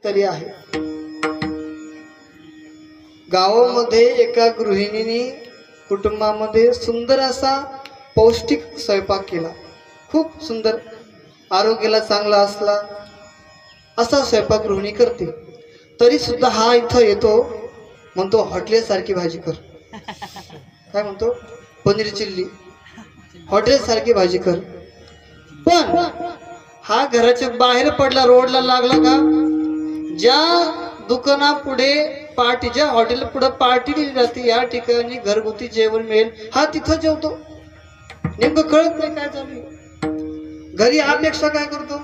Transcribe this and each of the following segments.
तरी आहे। गावामध्ये एका गृहिणीने कुटुंबामध्ये सुंदर असा पौष्टिक स्वयंपाक केला, खूप सुंदर, आरोग्याला चांगला असला असा स्वयंपाक गृहिणी करते। तरी सुद्धा हा इथं येतो, म्हणतो हॉटेलसारखी भाजी कर। काय म्हणतो? पनीर चिल्ली, हॉटेलसारखी भाजी कर। पण हा घराच्या बाहेर पडला, रोडला लागला का, ज्या दुकानापुढे पार्टी, ज्या हॉटेल पुढे पार्टी दिली जाते या ठिकाणी घरगुती जेवण मिळेल, हा तिथं जेवतो। नेमकं कळत नाही काय चालू आहे। घरी अपेक्षा काय करतो,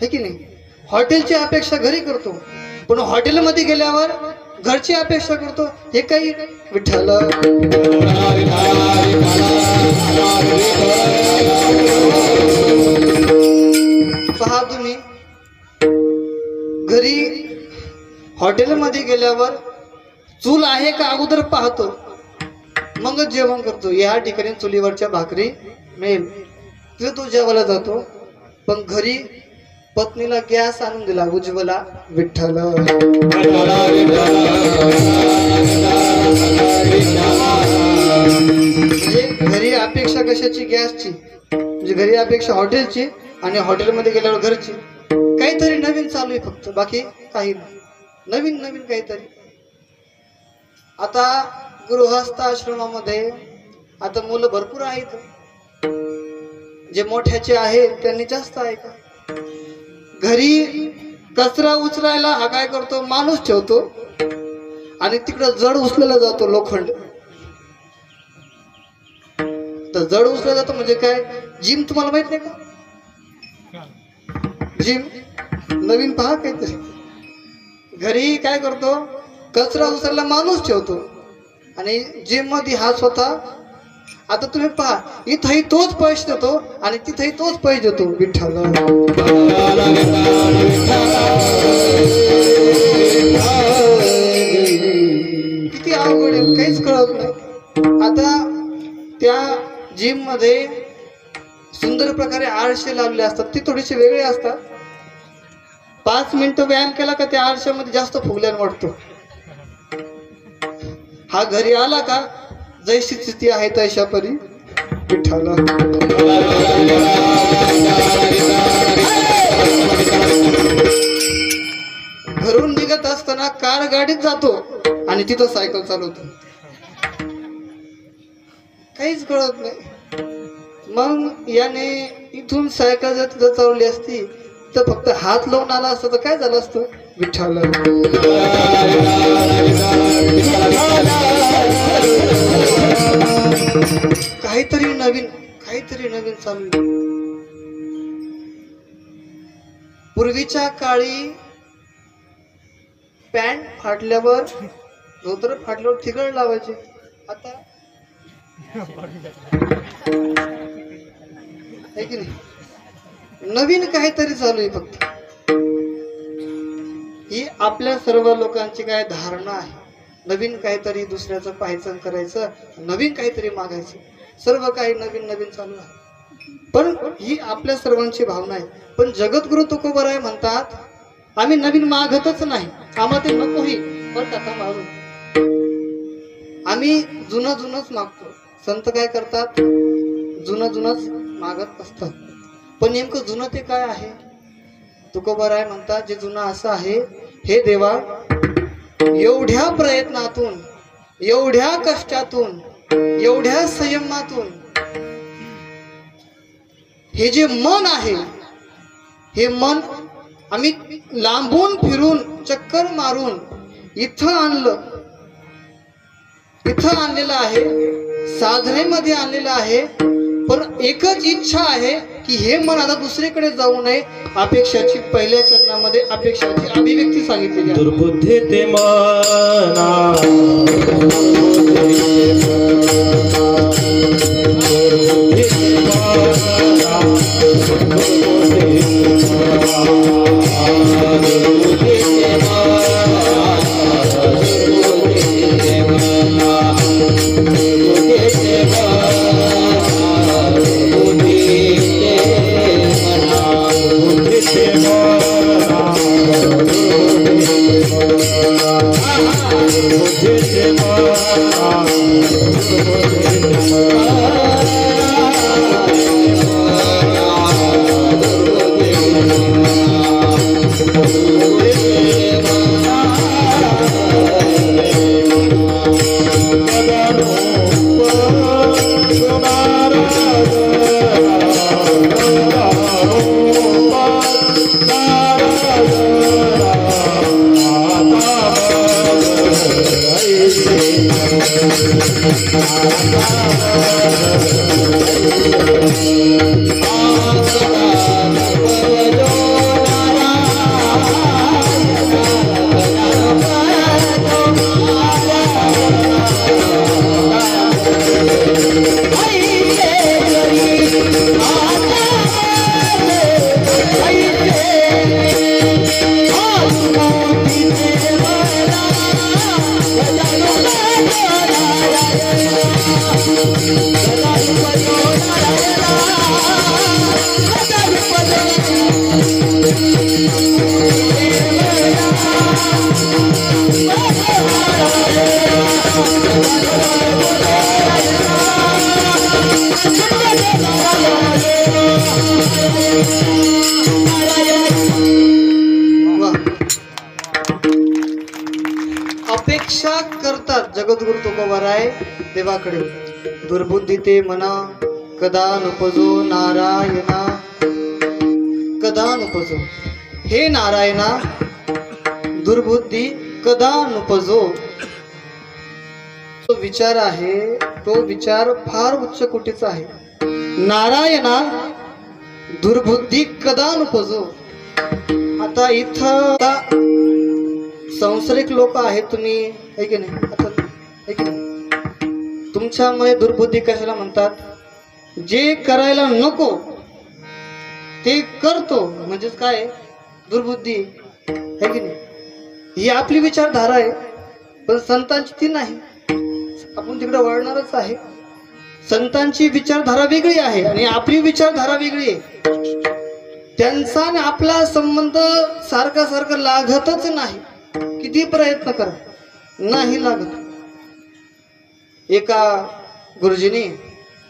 है की नाही? हॉटेलची अपेक्षा घरी करतो, पण हॉटेलमध्ये गेल्यावर घरची अपेक्षा करतो। हे काही विठ्ठल पहा तुम्ही, घरी हॉटेलमध्ये गेल्यावर चूल आहे का अगोदर पाहतो, मग जेवण करतो। या ठिकाणी चुलीवरच्या भाकरी मिळेल तिथे तो जेवायला जातो। पण घरी पत्नीला गॅस आणून दिला, उज्ज्वला विठ्ठल। म्हणजे घरी अपेक्षा कशाची? गॅसची। म्हणजे घरी अपेक्षा हॉटेलची आणि हॉटेलमध्ये गेल्यावर घरची। काहीतरी नवीन चालू आहे फक्त, बाकी काही नाही, नवीन नवीन काहीतरी। आता गृहस्थ आश्रमामध्ये आता मुलं भरपूर आहेत, जे मोठ्याचे आहे त्यांनी जास्त आहे का? घरी कचरा उचलायला हा काय करतो, माणूस ठेवतो आणि तिकडं जड उचलला जातो, लोखंड। तर जड उचलला जातो म्हणजे काय? जिम, तुम्हाला माहित नाही का? जिम नवीन पहा काहीतरी। घरी काय करतो, कचरा उचलायला माणूस ठेवतो आणि जिम मध्ये हा स्वतः। आता तुम्ही पहा, इथंही तोच पैसे देतो आणि तिथेही तोच पैसे देतो, विठ्ठल। किती अवघड आहे, काहीच कळत नाही। आता त्या जिम मध्ये सुंदर प्रकारे आरशे लावले असतात, ते थोडेसे वेगळे असतात। 5 मिनिटं व्यायाम केला का त्या आरशामध्ये जास्त फुगल्यान वाटतो। हा घरी आला का जैशी स्थिती आहे तैशा परी, विठ्ठल। घरून निघत असताना कार गाडीत जातो आणि तिथं सायकल चालवतो, काहीच कळत नाही। मग याने इथून सायकल जर तिथं चालवली असती तर फक्त हात लावून आला असतं तर काय झालं असतं, विठ्ठल। काहीतरी नवीन चालू आहे। पूर्वीच्या काळी पॅन्ट फाटल्यावर, धोतर फाटल्यावर ठिगळ लावायचे, आता है की नाही? नवीन काहीतरी चालू आहे फक्त। ही आपल्या सर्व लोकांची काय धारणा आहे, नवीन काहीतरी दुसऱ्याचं पाहायचं करायचं, नवीन काहीतरी मागायचं, सर्व काही नवीन नवीन चालू आहे। पण ही आपल्या सर्वांची भावना आहे। पण जगद्गुरु तुकोबराय म्हणतात, आम्ही नवीन मागतच नाही, आम्हाला ते नकोही, पण कथा मागू, आम्ही जुनं जुनंच मागतो। संत काय करतात, जुनं जुनंच मागत असतात। पण नेमकं जुनं ते काय आहे? तुकोबराय म्हणतात, जे जुनं असं आहे, हे देवा, एवढ्या प्रयत्नातून, एवढ्या कष्टातून, एवढ्या संयमातून हे जे मन आहे, हे मन आम्ही लांबून फिरून चक्कर मारून इथं आणलं, इथं आणलेलं आहे, साधनेमध्ये आणलेलं आहे। पण एकच इच्छा आहे की हे मन आता दुसरीकडे जाऊ नये। अपेक्षाची पहिल्या चरणामध्ये अपेक्षाची अभिव्यक्ती सांगितलेली आहे। दुर्बुद्धी ते मना, Hare जगद्गुरु तुकोबाराय देवाकडे. दुर्बुद्धी ते मना कदा नुपजो नारायणा, कदा नुपजो. हे नारायणा, दुर्बुद्धी कदा नुपजो. तो विचार आहे, तो विचार फार उच्च कोटीचा आहे. नारायणा, दुर्बुद्धी कदा नुपजो. आता इथं संसारिक लोक आहेत तुम्ही, है की नाही? आता है की नाही? तुमच्यामुळे दुर्बुद्धी कशाला म्हणतात? जे करायला नको ते करतो म्हणजेच काय? दुर्बुद्धी, है की नाही? ही आपली विचारधारा आहे, पण संतांची ती नाही. आपण तिकडे वळणारच आहे. संतांची विचारधारा वेगळी आहे आणि आपली विचारधारा वेगळी आहे. त्यांचा आणि आपला संबंध सारखा सारखा लागतच नाही. किती प्रयत्न करा, नाही लागत. एका गुरुजींनी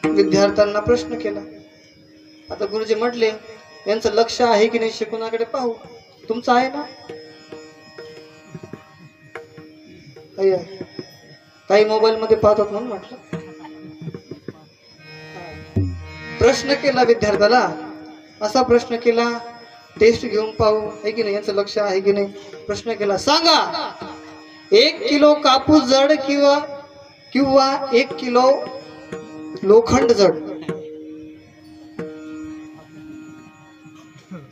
विद्यार्थ्यांना प्रश्न केला. आता गुरुजी म्हटले, यांचं लक्ष आहे की नाही शिकवण्याकडे पाहू. तुमचं आहे ना? काही मोबाईल मध्ये पाहतात म्हणून म्हटलं. प्रश्न केला विद्यार्थ्याला, असा प्रश्न केला, टेस्ट घेऊन पाहू आहे की नाही, यांचं लक्ष आहे की नाही. प्रश्न केला, सांगा 1 किलो कापूस जड किंवा 1 किलो लोखंड जड.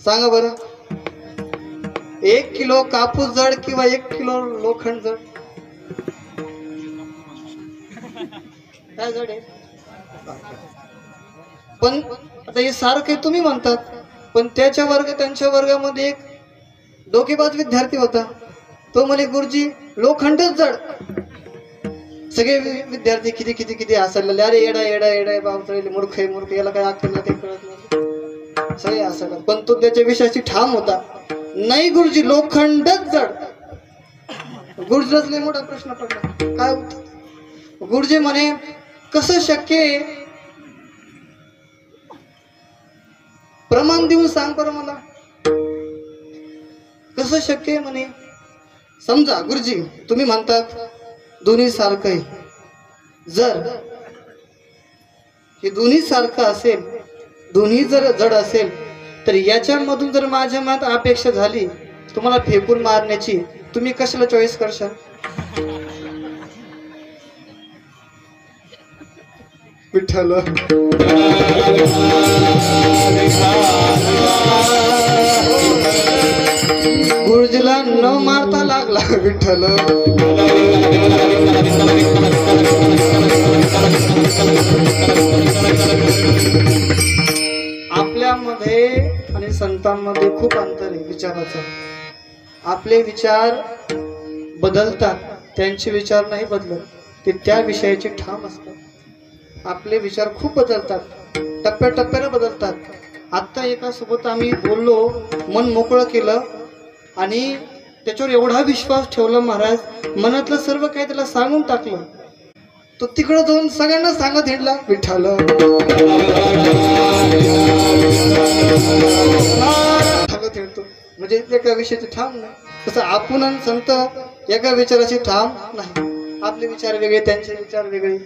सांगा बरं, 1 किलो कापूस जड किंवा 1 किलो लोखंड जड, काय जड आहे? पण आता हे सारखे तुम्ही म्हणतात, पण त्यांच्या वर्गामध्ये एक डोकेबाज विद्यार्थी होता. तो म्हणे, गुरुजी लोखंडच जड. सगळे विद्यार्थी किती किती किती हसायला, अरे येडा येडा येडा बाबा, मूर्ख आहे मूर्ख, याला काय अक्कल काही कळत नाही, सगळे हसायला. पण तो त्याच्या विषयाशी ठाम होता, नाही गुरुजी लोखंडच जड. गुरुजीलाच लय मोठा प्रश्न पडला, काय होत? गुरुजी म्हणे, कसं शक्य आहे? प्रमाण देऊन सांग बरं मला, कसं शक्य आहे म्हणे. समजा गुरुजी तुम्ही म्हणतात दोन्ही सारखं आहे. जर हे दोन्ही सारखं असेल, दोन्ही जर जड असेल, तर याच्यामधून जर माझ्या मनात अपेक्षा झाली तुम्हाला फेकून मारण्याची, तुम्ही कशाला चॉईस करशाल? विठ्ठल गुरुजीला न मारता लागला. विठ्ठल आपल्यामध्ये आणि संतांमध्ये खूप अंतर आहे विचाराचं. आपले विचार बदलतात, त्यांचे विचार नाही बदलत, ते त्या विषयाचे ठाम असतात. आपले विचार खूप बदलतात, टप्प्याटप्प्याने बदलतात. आत्ता एका सोबत आम्ही बोललो, मन मोकळं केलं आणि त्याच्यावर एवढा विश्वास ठेवला, महाराज मनातलं सर्व काही त्याला सांगून टाकलं. तो तिकडं जाऊन सगळ्यांना सांगत हिंडला. विठ्ठल सांगत हिंडतो म्हणजे एका विषयाचे ठाम नाही. तसं आपण आणि संत एका विचाराचे ठाम नाही. आपले विचार वेगळे, त्यांचे विचार वेगळे,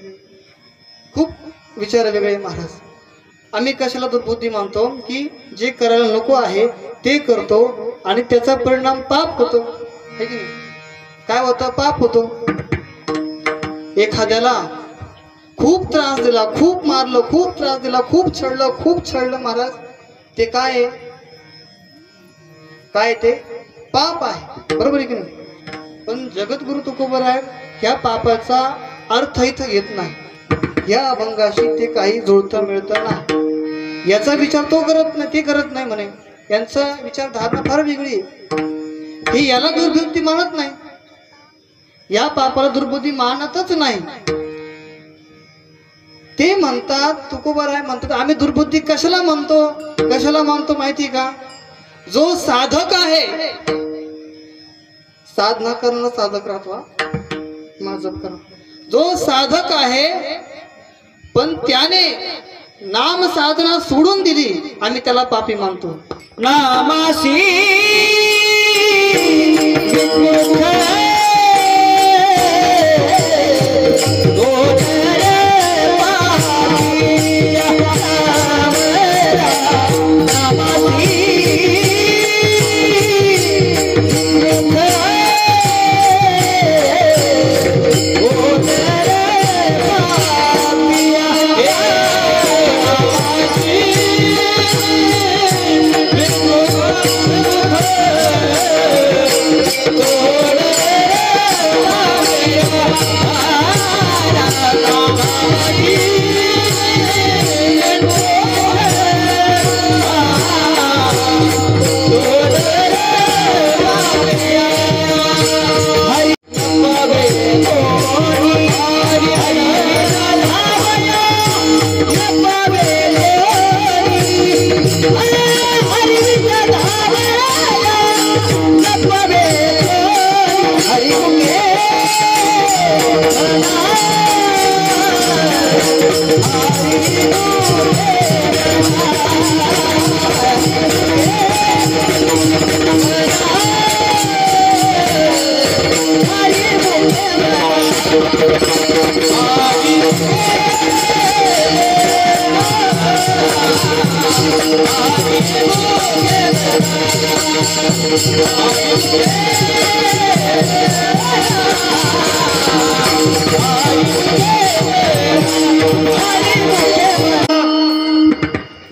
खूप विचार वेगळे. महाराज आम्ही कशाला दुर्बुद्धी मानतो की जे करायला नको आहे ते करतो आणि त्याचा परिणाम पाप होतो, है की नाही? काय होतं? पाप होतो. एखाद्याला खूप त्रास दिला, खूप मारलं, खूप त्रास दिला, खूप छळलं महाराज, ते काय आहे? काय ते? पाप आहे, बरोबर आहे की नाही? पण जगद्गुरु तुकोबाराय ह्या पापाचा अर्थ इथं घेत नाही. या अभंगाशी ते काही जुळतं मिळतं नाही. याचा विचार तो करत नाही, ते करत नाही म्हणे. यांचा विचारधारणा फार वेगळी आहे. हे याला दुर्बुद्धी मानत नाही, या पापाला दुर्बुद्धी मानतच नाही. ते म्हणतात, तुकोबाराय म्हणतात, आम्ही दुर्बुद्धी कशाला मानतो माहिती का? जो साधक आहे, साधना करणं साधक राहतो, माझं करा. जो साधक आहे पण त्याने नाम साधना सोडून दिली, आम्ही त्याला पापी मानतो. नामासी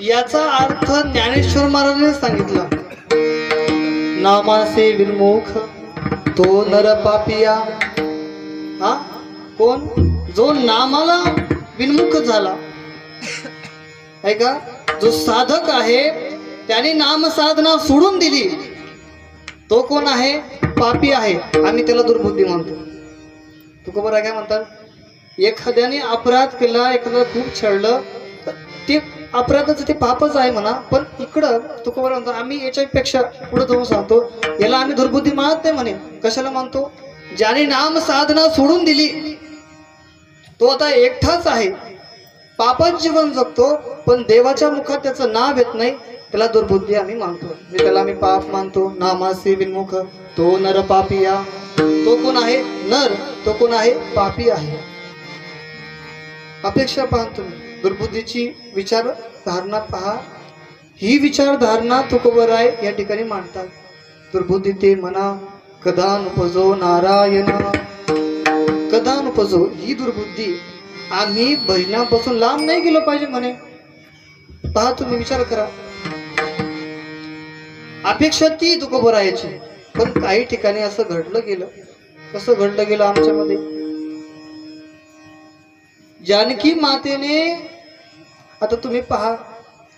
याचा अर्थ ज्ञानेश्वर महाराजांनी सांगितला, नामासे विन्मुख तो नर पापिया. हा कोण? जो नामाला विन्मुख झाला आहे का, जो साधक आहे त्याने नाम साधना सोडून दिली, तो कोण आहे? पापी आहे. आम्ही त्याला दुर्बुद्धी म्हणतो. तुकोबरा काय म्हणतात, एखाद्याने अपराध केला, एखाद्याला खूप छळलं, ते अपराधाचं ते पापच आहे म्हणा. पण इकडं तुकोबरा म्हणतो, आम्ही याच्यापेक्षा पुढे जाऊन सांगतो, याला आम्ही दुर्बुद्धी मानत नाही म्हणे. कशाला मानतो? ज्याने नाम साधना सोडून दिली तो आता एकटाच आहे, पापात जीवन जगतो, पण देवाच्या मुखात त्याचं नाव येत नाही, त्याला दुर्बुद्धी आम्ही मानतो. त्याला आम्ही पाप मानतो. नामासी विन्मुख तो नर पापिया. तो कोण आहे? नर. तो कोण आहे? पापी आहे. अपेक्षा पहा तुम्ही, दुर्बुद्धीची विचारधारणा पहा. ही विचारधारणा तुकोबराय या ठिकाणी मांडतात. दुर्बुद्धी ते म्हणा कदा नुपजो नारायण, कदा नुपजो. ही दुर्बुद्धी आम्ही भजनापासून लांब नाही गेलो पाहिजे म्हणे. पहा तुम्ही, विचार करा. अपेक्षा ती तुकोबरायाची, पण काही ठिकाणी असं घडलं गेलं. कसं घडलं गेलं आमच्यामध्ये? जानकी मातेने, आता तुम्ही पहा,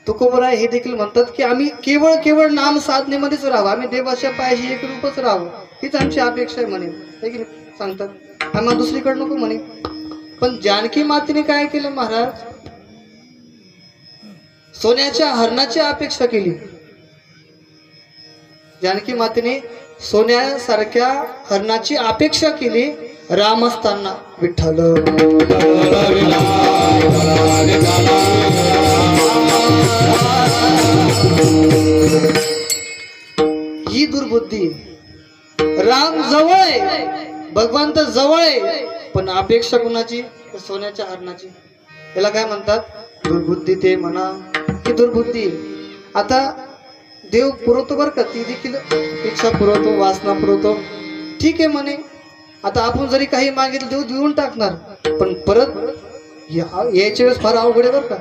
तुकोबराय हे देखील म्हणतात की आम्ही केवळ केवळ नाम साधनेमध्येच राहावं, आम्ही देवाच्या पायाशी एक रूपच राहावं, हीच आमची अपेक्षा आहे म्हणे. हे की नाही सांगतात, आम्हाला दुसरीकडे नको म्हणे. पण जानकी मातेने काय केलं महाराज? सोन्याच्या हरणाची अपेक्षा केली. जानकी मातेने सोन्यासारख्या हरणाची अपेक्षा केली राम असताना. विठ्ठल ही दुर्बुद्धी. राम जवळ आहे, भगवंत जवळ आहे, पण अपेक्षा कुणाची? सोन्याच्या हरणाची. याला काय म्हणतात? दुर्बुद्धी ते म्हणा. ही दुर्बुद्धी. आता देव पुरवतो बरं का, ती देखील इच्छा पुरवतो, वासना पुरवतो, ठीक आहे म्हणे. आता आपण जरी काही मागितलं देव देऊन टाकणार, पण परत याच्या वेळेस फार अवघड आहे बरं का.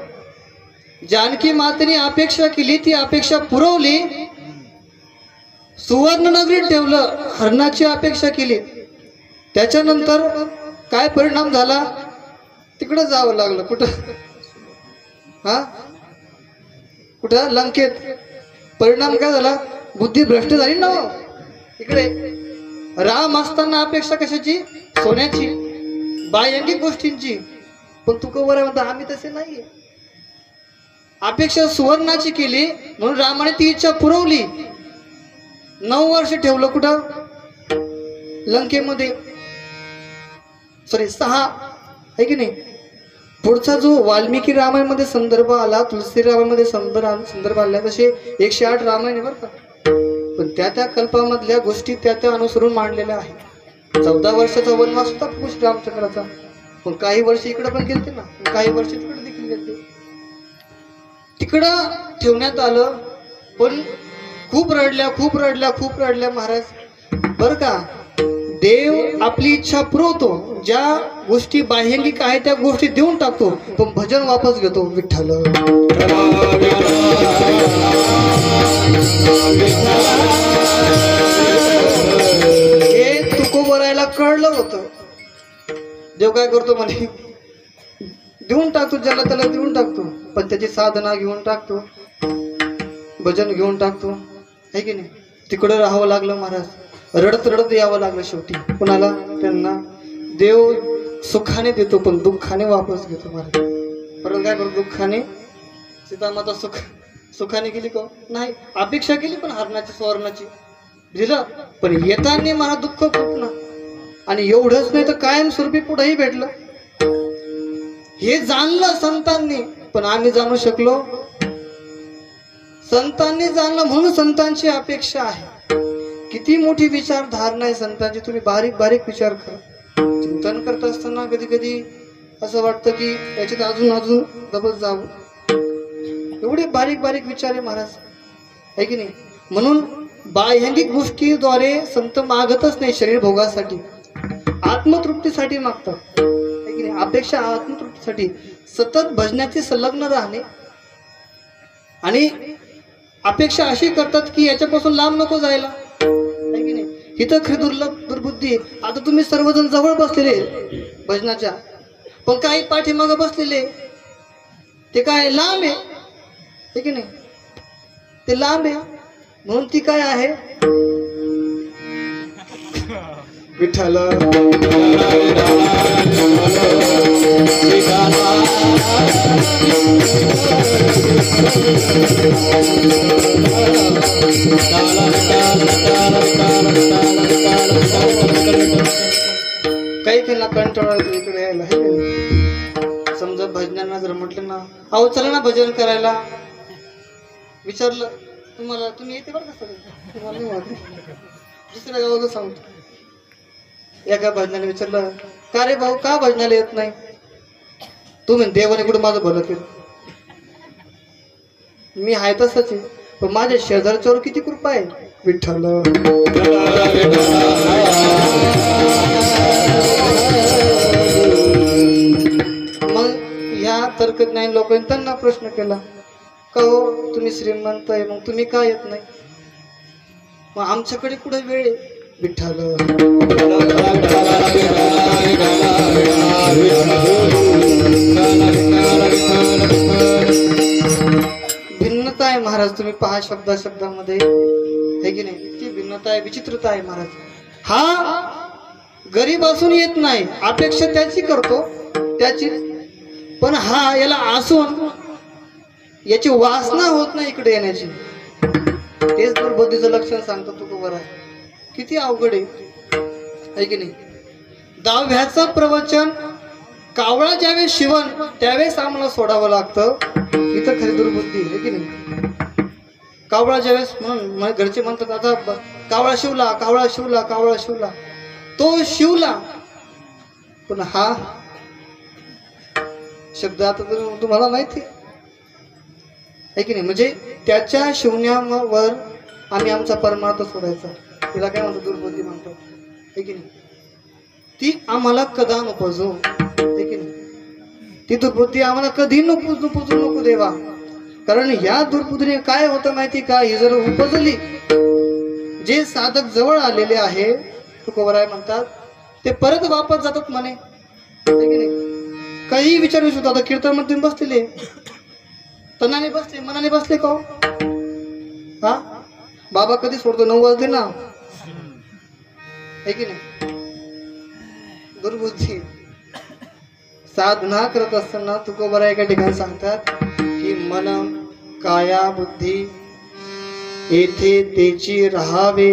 जानकी मातेने अपेक्षा केली, ती अपेक्षा पुरवली, सुवर्ण नगरीत ठेवलं, हरणाची अपेक्षा केली. त्याच्यानंतर काय परिणाम झाला? तिकडं जावं लागलं. कुठं? हा कुठं? लंकेत. परिणाम काय झाला? बुद्धी भ्रष्ट झाली ना. इकडे राम असताना अपेक्षा कशाची? सोन्याची, बाह्यांगिक गोष्टींची. पण तुकोबराय म्हणता आम्ही तसे नाहीये. अपेक्षा सुवर्णाची केली म्हणून रामाने ती इच्छा पुरवली. 9 वर्ष ठेवलं कुठं? लंकेमध्ये. सॉरी 6 आहे की नाही. पुढचा जो वाल्मिकी रामायणामध्ये संदर्भ आला, तुलसी रामायणामध्ये संदर्भ आला, तसे 108 रामायण बरं का. पण त्या कल्पामधल्या गोष्टी त्या अनुसरून मांडलेल्या आहेत. 14 वर्षाचा वनवास होता श्री रामचंद्राचा, पण काही वर्ष इकडे पण गेलते ना, काही वर्ष तिकडे देखील गेलते. तिकडं ठेवण्यात आलं, पण खूप रडल्या महाराज बरं का. देव आपली इच्छा पुरवतो, ज्या गोष्टी बाह्यंगिक आहेत त्या गोष्टी देऊन टाकतो, पण भजन वापस घेतो. विठ्ठल हे तुकोबरायला कळलं होतं. देव काय करतो म्हणे, देऊन टाकतो, ज्याला त्याला देऊन टाकतो, पण त्याची साधना घेऊन टाकतो, भजन घेऊन टाकतो, है की नाही. तिकडं राहावं लागलं महाराज, रडत रडत यावं लागलं शेवटी. कुणाला? त्यांना. देव सुखाने देतो पण दुःखाने वापस घेतो महाराज. परत काय करतो? दुःखाने. सीतामाता सुखाने गेली का? नाही. अपेक्षा केली पण हरणाची, सुवर्णाची दिलं, पण येताना मला दुःख खूप ना. आणि एवढंच नाही तर कायमस्वरूपी पुढेही भेटलं. हे जाणलं संतांनी, पण आम्ही जाणू शकलो. संतांनी जाणलं म्हणून संतांची अपेक्षा आहे. किती मोठी विचारधारणा आहे संतांची. तुम्ही बारीक बारीक विचार करा. चिंतन करत असताना कधी कधी असं वाटतं की याच्यात अजून दबत जावं. एवढे बारीक बारीक विचार आहे महाराज, आहे की नाही. म्हणून बाह्यांगिक गोष्टीद्वारे संत मागतच नाही शरीर भोगासाठी, आत्मतृप्तीसाठी मागतात है की नाही? अपेक्षा आत्मतृप्तीसाठी सतत भजनाची संलग्न राहणे आणि अपेक्षा अशी करतात की याच्यापासून लांब नको जायला है की नाही? इथं खरी दुर्बुद्धी. आता तुम्ही सर्वजण जवळ बसलेले भजनाच्या, पण काही पाठीमागं बसलेले ते काय लांब आहे की नाही? ते लांब आहे म्हणून ती काय आहे विठ्ठल काही त्यांना कंटाळा येतो इकडे यायला है की नाही? समजा भजनांना जर म्हटलं ना, अहो चला ना भजन करायला, विचारलं तुम्हाला, तुम्ही येते बरं का सगळं, तुम्हाला नाही माहिती. दुसऱ्या गावाला सांगतो, एका भजनाने विचारलं, का रे भाऊ का भजनाला येत नाही? तुम्ही देवाने कुठं माझं भलं केलं? मी आहे तसंच आहे, पण माझ्या शेजारच्यावर किती कृपा आहे विठ्ठल. मग ह्या तर्कज्ञानी लोकांनी त्यांना प्रश्न केला, का हो तुम्ही श्रीमंत आहे मग तुम्ही का येत नाही? मग आमच्याकडे कुठे वेळ आहे विठ्ठल. भिन्नता आहे महाराज, तुम्ही पहा शब्दामध्ये है की नाही? ती भिन्नता आहे, विचित्रता आहे महाराज. हा गरीब असून येत नाही, अपेक्षा त्याची करतो त्याची, पण हा याला असून याची वासना होत नाही इकडे येण्याची. तेच दुर्बुद्धीचं लक्षण सांगतो तू बरं आहे. किती अवघड आहे की नाही? दहाव्याचं प्रवचन कावळा ज्यावेळेस शिवण त्यावेळेस आम्हाला सोडावं लागतं. इथं खरी दुर्बुद्धी आहे की नाही? कावळा ज्यावेळेस म्हणून घरचे म्हणतात, आता कावळा शिवला, कावळा शिवला, कावळा शिवला, तो शिवला, पण हा शब्द आता तुम्हाला माहिती आहे की नाही? म्हणजे त्याच्या शिवण्यावर आम्ही आमचा परमार्थ सोडायचा, तिला काय म्हणतो दुर्बुद्धी म्हणतात है की नाही? ती आम्हाला कदा नकोजो है की नाही? ती दुर्बुद्धी आम्हाला कधी नको देवा. कारण या दुर्बुद्धीने काय होतं माहिती का? ही जर उपजली, जे साधक जवळ आलेले आहे तुकोबराय म्हणतात ते परत वापस जातात म्हणे है की नाही? काही विचारू शकतो. आता कीर्तन मध्ये बसलेले, तनाने बसले, मनाने बसले का? हा बाबा कधी सोडतो? 9 वाजले ना है की नाही? दुर्बुद्धी. साधना करत असताना तुकोबराय एका ठिकाणी सांगतात की मन काया बुद्धी येथे तेची राहावे,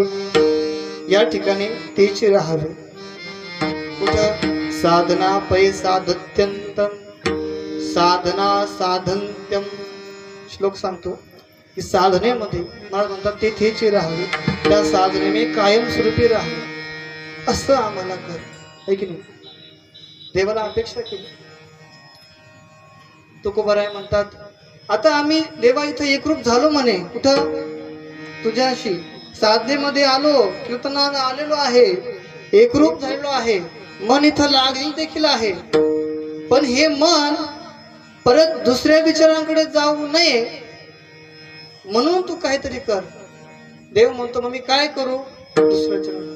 या ठिकाणी तेची राहावे. कुठं? साधना पै साधत्यंतम साधना साधन्त्यम. श्लोक सांगतो की साधनेमध्ये मला म्हणतात तेथेची राहावे, त्या साधनेने कायमस्वरूपी राहावे, असं आम्हाला कर है की नाही? देवाला अपेक्षा केली. तुकोबराय म्हणतात, आता आम्ही देवा इथं एकरूप झालो म्हणे. कुठं? तुझ्याशी साधनेमध्ये आलो, कीर्तनाला आलेलो आहे, एकरूप झालेलो आहे, मन इथं लागलेलं देखील आहे. पण हे मन परत दुसऱ्या विचारांकडे जाऊ नये म्हणून तू काहीतरी कर. देव म्हणतो मग मी काय करू? दुसऱ्या चरण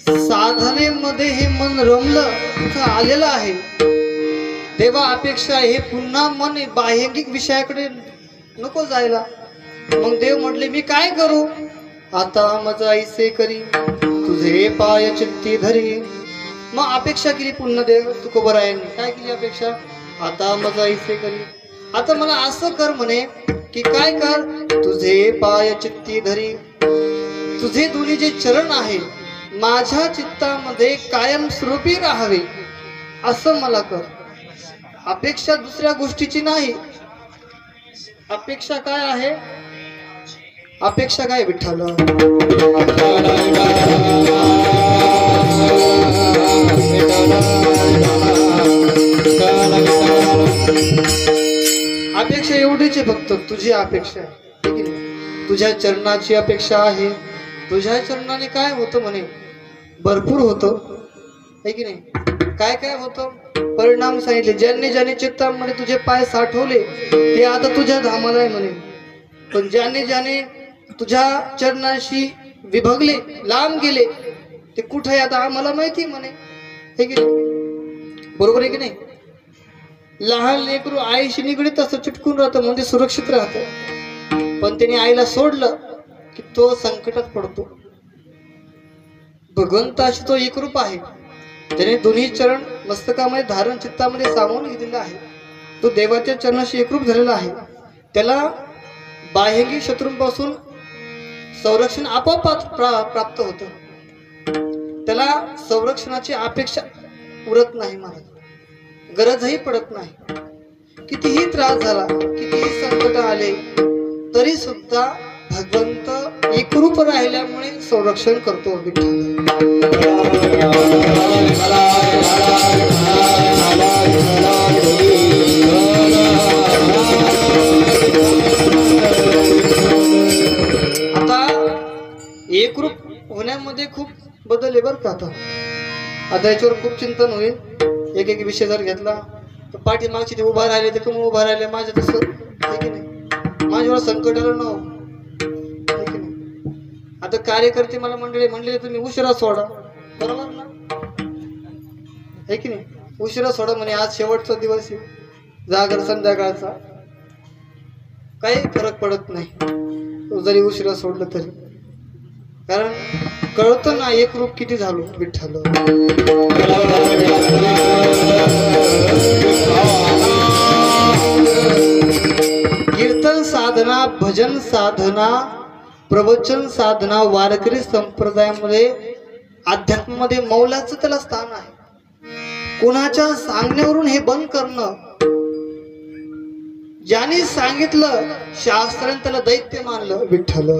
साधनेमध्ये हे मन रमलं इथं आलेलं आहे. तेव्हा अपेक्षा हे पुन्हा मन बाह्यंगिक विषयाकडे नको जायला. मग देव म्हटले मी काय करू. आता माझा ऐसे करी तुझे पाय चित्ती धरी. मग अपेक्षा केली पुन्हा देव तुकोबरायांनी काय केली अपेक्षा. आता माझा ऐसे करी. आता मला असं कर म्हणे की काय कर तुझे पाय चित्ती धरी. तुझे दोन्ही जे चरण आहे माझ्या चित्तामध्ये कायम स्वरूपी राहावे असं मला कर. अपेक्षा दुसऱ्या गोष्टीची नाही. अपेक्षा काय आहे. अपेक्षा काय विठ्ठल. अपेक्षा एवढीच आहे फक्त तुझी अपेक्षा आहे. तुझ्या चरणाची अपेक्षा आहे. तुझ्या चरणाने काय होतं म्हणे भरपूर होतं आहे की नाही. काय काय होतं परिणाम सांगितले. ज्यांनी ज्याने चित्तामध्ये तुझे पाय साठवले ते आता तुझ्या धामाला आहे म्हणे. पण ज्याने ज्याने तुझ्या चरणाशी विभगले लांब गेले ते कुठे आहे आता आम्हाला माहिती म्हणे हे की नाही. बरोबर आहे की नाही. लहान लेकरू आईशी निगडीत असं चिटकून राहतं म्हणजे सुरक्षित राहतं. पण त्याने आईला सोडलं की तो संकटात पडतो. भगवंताशी तो एकरूप आहे. त्याने दोन्ही चरण मस्तकामध्ये धारण चित्तामध्ये सामावून घेतलेला आहे. तो देवाच्या चरणाशी एकरूप झालेला आहे. त्याला बाह्यंगिक शत्रूंपासून संरक्षण आपोआप प्राप्त होतं. त्याला संरक्षणाची अपेक्षा उरत नाही महाराज. गरजही पडत नाही. कितीही त्रास झाला कितीही संकट आले तरी सुद्धा भगवंत एकरूप राहिल्यामुळे संरक्षण करतो विठ्ठल. आता एकरूप होण्यामध्ये खूप बदल आहे बरं का. आता याच्यावर खूप चिंतन होईल. एक एक विषय जर घेतला तर पाठीमागची ते उभा राहिले ते कमी उभा राहिले माझ्या तसं आहे की नाही. माझ्यावर संकट आलं न आहे की नाही. आता कार्यकर्ते मला म्हणले तुम्ही उशिरा सोडा बरोबर ना आहे की नाही. उशिरा सोडा म्हणे आज शेवटचा दिवस आहे जागर संध्याकाळचा. काही फरक पडत नाही जरी उशिरा सोडलं तरी. कारण कळतं ना एक रूप किती झालो विठ्ठल. कीर्तन साधना भजन साधना प्रवचन साधना वारकरी संप्रदायामध्ये अध्यात्मामध्ये मौलाचं त्याला स्थान आहे. कोणाच्या सांगण्यावरून हे बंद करणं. ज्याने सांगितलं शास्त्राने त्याला दैत्य मानलं विठ्ठल.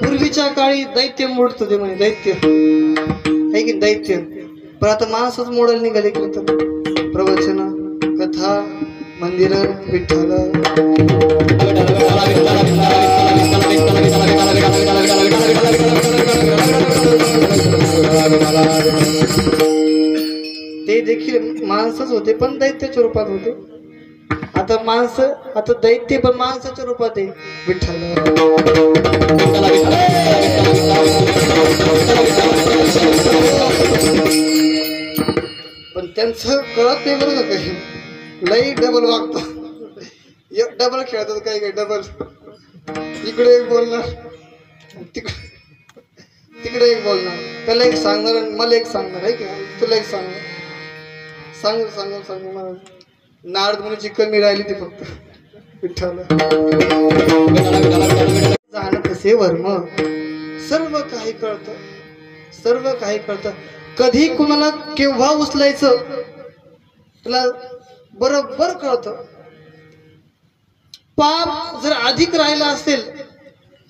पूर्वीच्या काळी दैत्य मोडत होते म्हणे दैत्य आहे की दैत्य. पण आता माणसच मोडायला निघाले कीर्तन प्रवचन कथा मंदिर विठ्ठल. ते देखील माणसच होते पण दैत्याच्या रूपात होते. आता माणसं आता दैत्य पण माणसाच्या रूपात आहे विठ्ठल. पण त्यांचं कळत नाही बरं का. काही लई डबल वागतं. डबल खेळतात काही काही डबल. इकडे एक बोलणार तिकडे एक बोलणार. त्याला एक सांगणार मला एक सांगणार आहे की तुला एक सांगणार. सांगू मला नारद मुनीची कमी राहिली ती फक्त विठ्ठल. जाणं कसे वर्म सर्व काही कळतं. सर्व काही कळतं. कधी कुणाला केव्हा उचलायचं तुला बरोबर कळतं. पाप जर अधिक राहिला असेल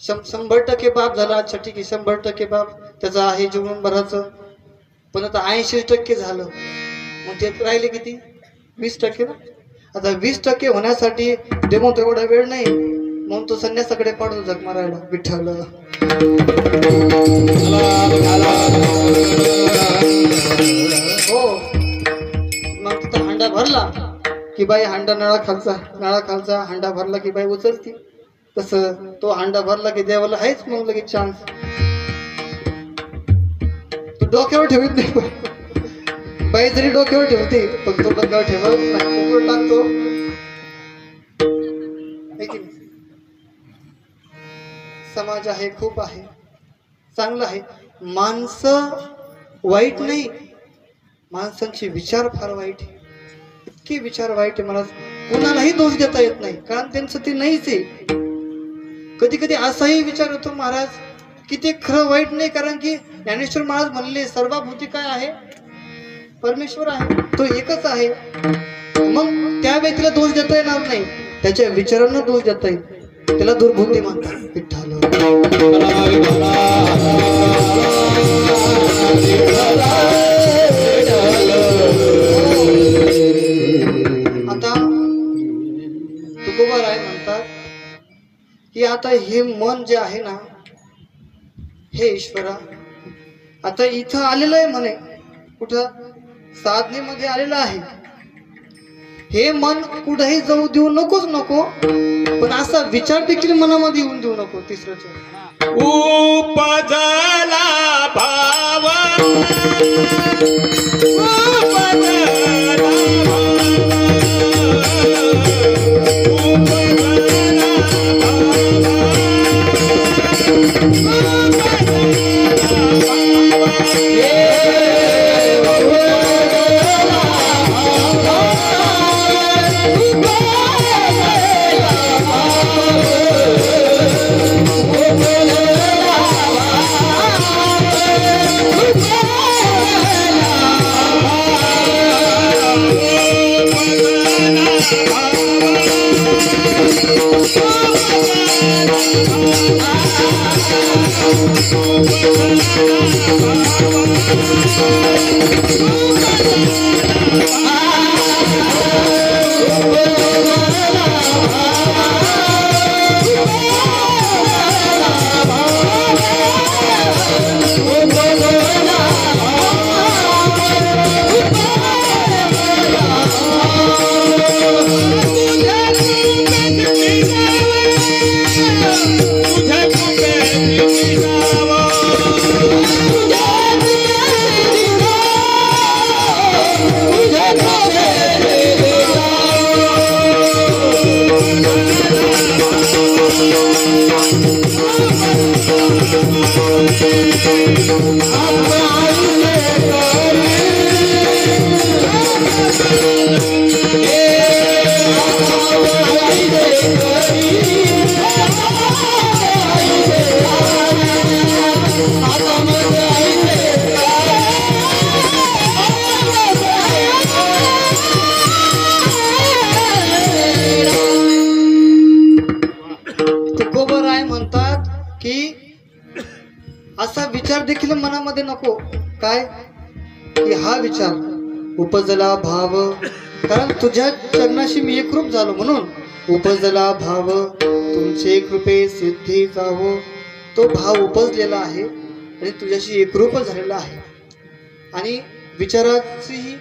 100% पाप झाला, अच्छा ठीक आहे 100% पाप त्याचं आहे जीवनभराचं, पण आता 80% झालं, मग ते राहिले किती? 20% ना. आता 20% होण्यासाठी देव तेवढा वेळ नाही, म्हणून तो संन्यासाकडे पडतो जग मारायला. विठ्ठल हो. मग तिथं हांडा भरला की बाई हांडा नळाखालचा हांडा भरला की बाई उचलती. तसं तो हांडा भरला की देवाला आहेच मग लगेच चान्स. तो डोक्यावर ठेवत नाही, बाई जरी डोक्यावर ठेवते पण तो डोक्यावर ठेवत नाही, उघड टाकतो. है की नाही? समाज आहे, खूप आहे, चांगलं आहे. माणसं वाईट नाही, माणसांचे विचार फार वाईट आहे. इतके विचार वाईट आहे, मला कोणालाही दोष देता येत नाही, कारण त्यांचं ते नाहीच आहे. कधी कधी असाही विचार होतो महाराज की ते खरं वाईट नाही, कारण की ज्ञानेश्वर महाराज म्हणले सर्वभूती काय आहे? परमेश्वर आहे, तो एकच आहे. मग त्या व्यक्तीला दोष देता येणार नाही, त्याच्या विचारांना दोष देता येईल, त्याला दुर्बुद्धी म्हणतात. विठ्ठल आता तुकोबा राय म्हणतात की आता हे मन जे आहे ना, हे ईश्वरा आता इथं आलेलं आहे म्हणे, कुठं? साधनेमध्ये आलेलं आहे. हे मन कुठेही जाऊ देऊ नको, पण असा विचार देखील मनामध्ये येऊन देऊ नको. तिसरं उपजला भाव असा विचार देखील मनामध्ये नको. काय की हा विचार उपजला भाव, कारण तुझ्या चरणाशी मी एकरूप झालो म्हणून उपजला भाव तुमचे कृपे सिद्धी जावो. तो भाव उपजलेला आहे आणि तुझ्याशी एकरूप झालेला आहे. आणि विचाराची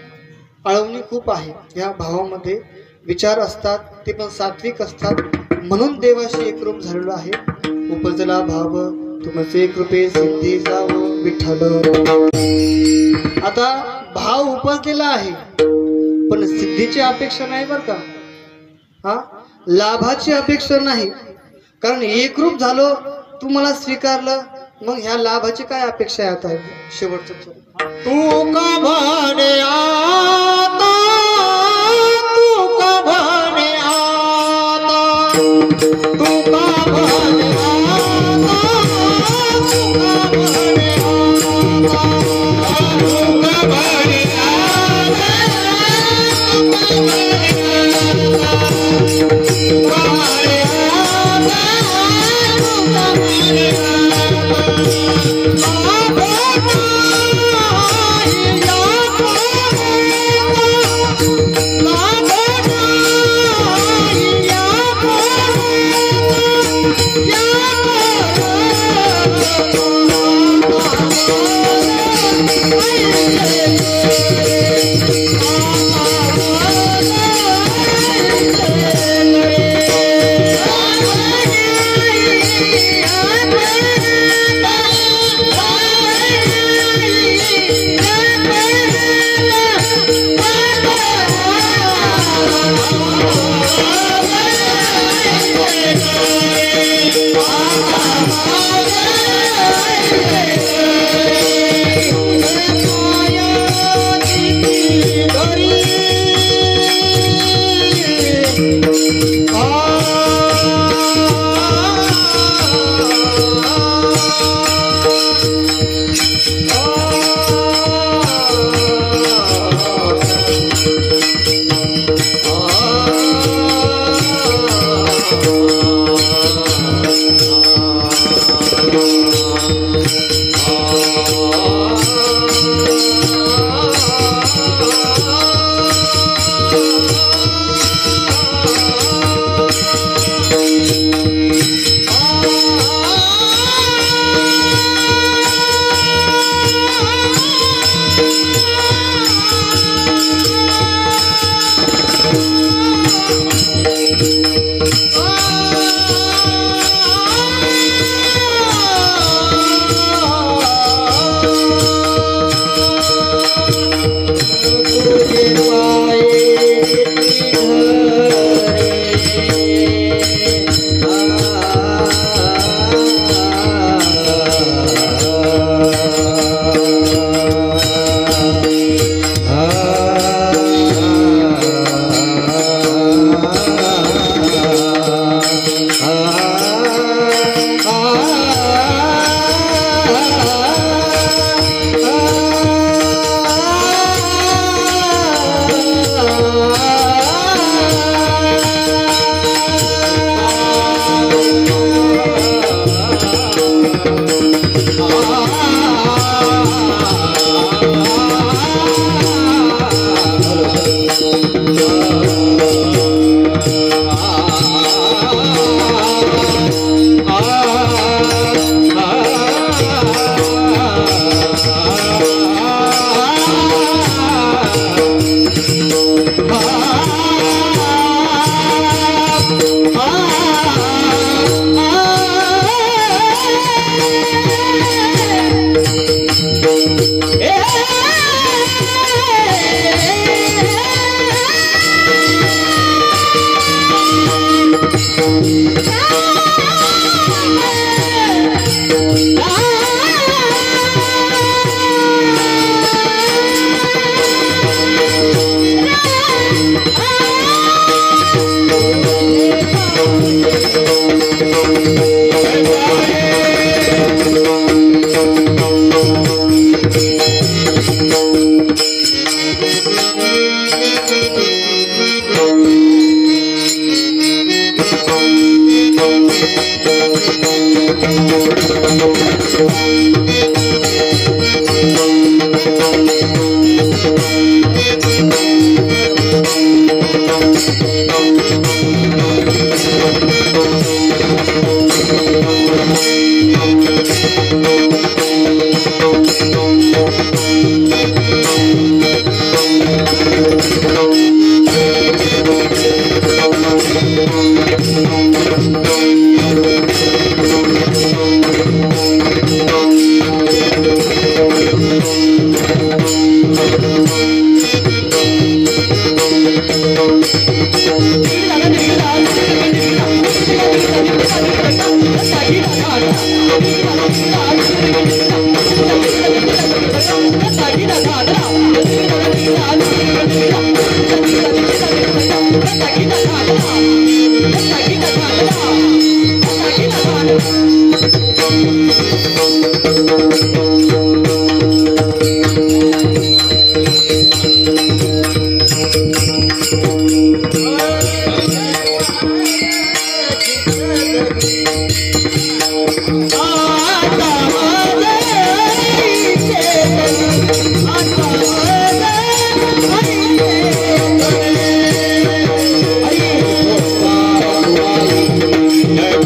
आळवणी खूप आहे. या भावामध्ये विचार असतात, ते पण सात्विक असतात, म्हणून देवाशी एकरूप झालेलो आहे. उपजला भाव तुमचे कृपे सिद्धी जावो विठ्ठल. आता भाव उपजलेला आहे, पण सिद्धीची अपेक्षा नाही बरं का. हा, लाभाची अपेक्षा नाही, कारण एकरूप झालो, तू मला स्वीकारलं, मग ह्या लाभाची काय अपेक्षा आहे? आता शेवटचं तू का भाने आता, तू का भाने आता, तू का भाने आता,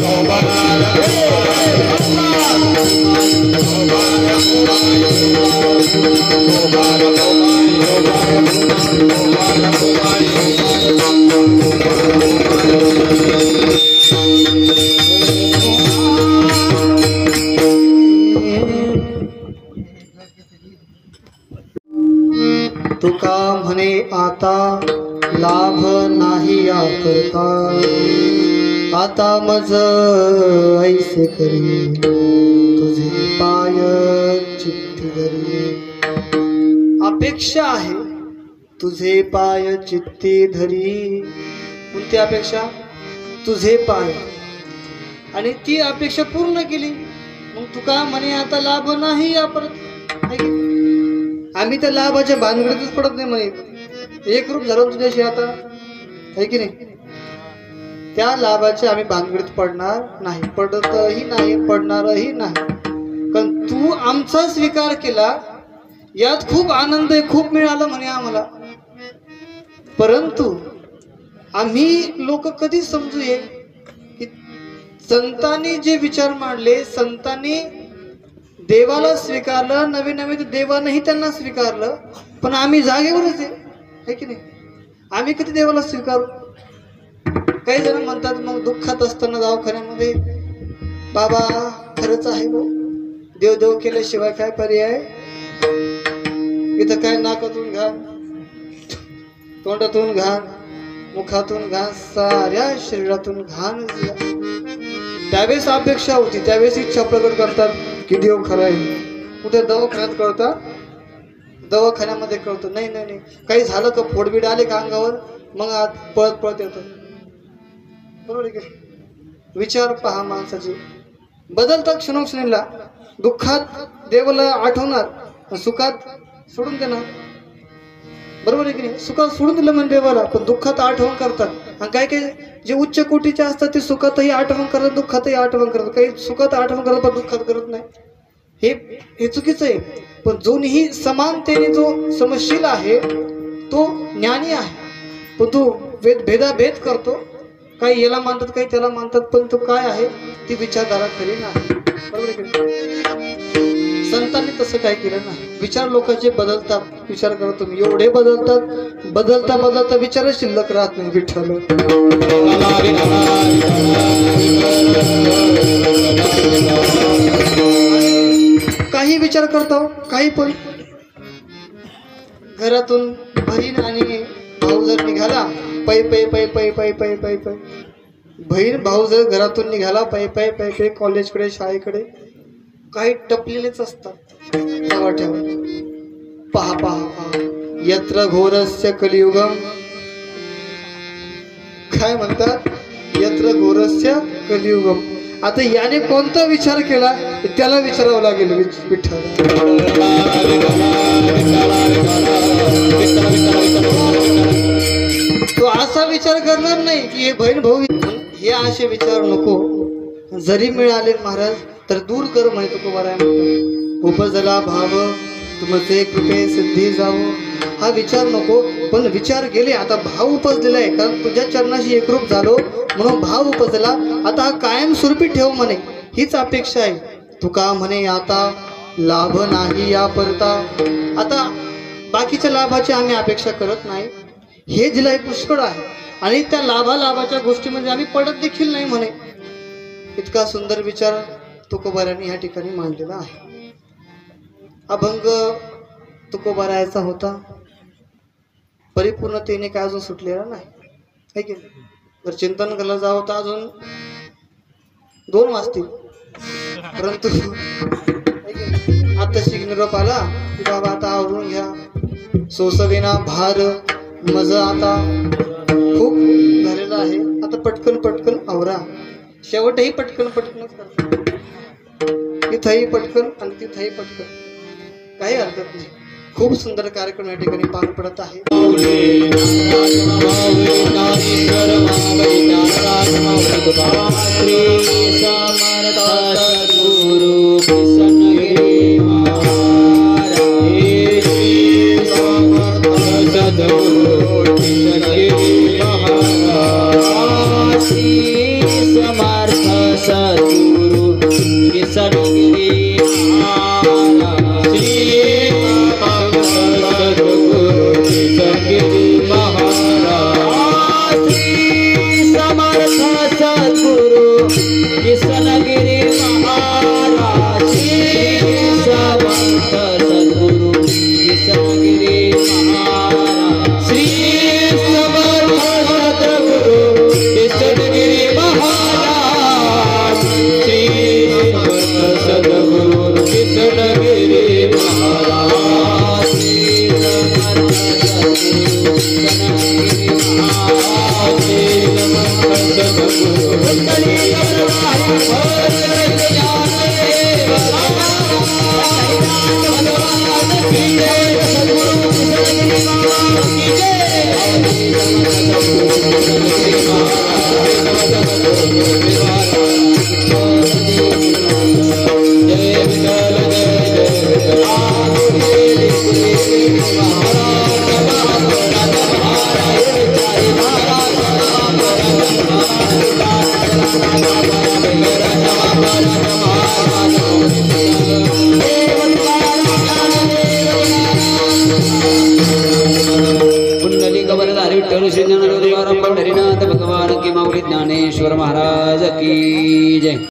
Baba म्हणे आता लाभ नाही या करता, आता मज ऐसे करी तुझे पाय चित्ती धरी. अपेक्षा आहे तुझे पाय चित्ती धरी. कोणती अपेक्षा? तुझे पाय. आणि ती अपेक्षा पूर्ण केली. मग तुका म्हणे आता लाभ नाही या परत. आम्ही त्या लाभाच्या भानगडीतच पडत नाही म्हणे. एक रूप झालं तुझ्याशी आता, आहे की नाही? त्या लाभाच्या आम्ही भानगडीत पडणार नाही, पडतही नाही, पडणारही नाही. कारण तू आमचा स्वीकार केला, यात खूप आनंद आहे, खूप मिळालं म्हणे आम्हाला. परंतु आम्ही लोक कधी समजू ये की संतांनी जे विचार मांडले, संतांनी देवाला स्वीकारलं, नवे नवे देवानंही त्यांना स्वीकारलं, पण आम्ही जागेवरच आहे की नाही? आम्ही कधी देवाला स्वीकारू? काही जण म्हणतात मग दुःखात असताना दवाखान्यामध्ये, बाबा खरंच आहे भाऊ, देव देव केल्याशिवाय काय पर्याय? इथं काय नाकातून घाण, तोंडातून घाण, मुखातून घाण, साऱ्या शरीरातून घाण. त्यावेळेस अपेक्षा होती, त्यावेळेस इच्छा प्रकट करतात की देव खरा आहे. कुठे दवाखान्यात कळता? दवाखान्यामध्ये कळतं नाही नाही नाही. काही झालं का, फोडबीड आले का अंगावर, मग आत पळत पळत येतं. बरोबर आहे की? विचार पहा माणसाचे बदलतात क्षणोक्षणीला. दुःखात देवाला आठवणार, सुखात सोडून देणार. बरोबर आहे की नाही? सुखात सोडून दिलं म्हणजे देवाला, पण दुःखात आठवण करतात. आणि काही काही जे उच्च कोटीचे असतात ते सुखातही आठवण करतात, दुःखातही आठवण करतात. काही सुखात आठवण करतात पण दुःखात करत नाही. हे चुकीचं आहे. पण जोनीही समानतेने जो समशील आहे तो ज्ञानी आहे. पण तो भेदाभेद करतो. काही याला मानतात, काही त्याला मानतात, पण तो काय आहे ती विचारधारा खरी नाही. बरोबर आहे की? संतांनी तसं काय केलं नाही. विचार लोकांचे बदलतात. विचार करा तुम्ही, एवढे बदलतात, बदलता बदलता विचार शिल्लक राहत नाही. विठ्ठल काही विचार करतो, काही पण घरातून बहीण आणि भाऊ जर निघाला पै पै पै पै पै पै पै पै, बहीण भाऊ जर घरातून निघाला पै पै पै पै कॉलेजकडे, शाळेकडे, काही टपलेलेच असतात. ठेवा ठेवा, पहा पहा पहा. यत्र घोरस्य कलियुगम, काय म्हणतात? यत्र घोरस्य कलियुगम. आता याने कोणता विचार केला त्याला विचारावं लागेल. विठ्ठल तो असा विचार करणार नाही की हे बहीण भाऊ, हे असे विचार नको. जरी मिळाले महाराज तर दूर कर म्हणे तुकोबाराय म्हणतो. उपजला भाव तुमचे कृपे सिद्धी जावो, हा विचार नको. पण विचार गेले, आता भाव उपजलेला आहे, कारण तुझ्या चरणाशी एकरूप झालो म्हणून भाव उपजला. आता हा कायम स्वरूपी ठेव म्हणे, हीच अपेक्षा आहे. तुका म्हणे आता लाभ नाही या परता. आता बाकीच्या लाभाची आम्ही अपेक्षा करत नाही, हे दिलाय पुष्कळ आहे. आणि त्या लाभाच्या गोष्टीमध्ये आम्ही पडत देखील नाही म्हणे. इतका सुंदर विचार तुकोबारायांनी या ठिकाणी मांडलेला आहे. अभंग तुकोबारायाचा होता, परिपूर्णतेने काय अजून सुटलेला नाही, है की नाही? जर चिंतन करायला जावं तर अजून 2 वाजतील. परंतु आता निरोप आला की बाबा आता आवरून घ्या, सोसविना भार मज आता खूप झालेला आहे, आता पटकन पटकन आवरा. शेवटही पटकन पटकनच करतो, इथंही पटकन आणि तिथंही पटकन, काही हरकत नाही. खूप सुंदर कार्यक्रम या ठिकाणी पार पडत आहे. सद्गुरु कृष्णगिरी महाराज जय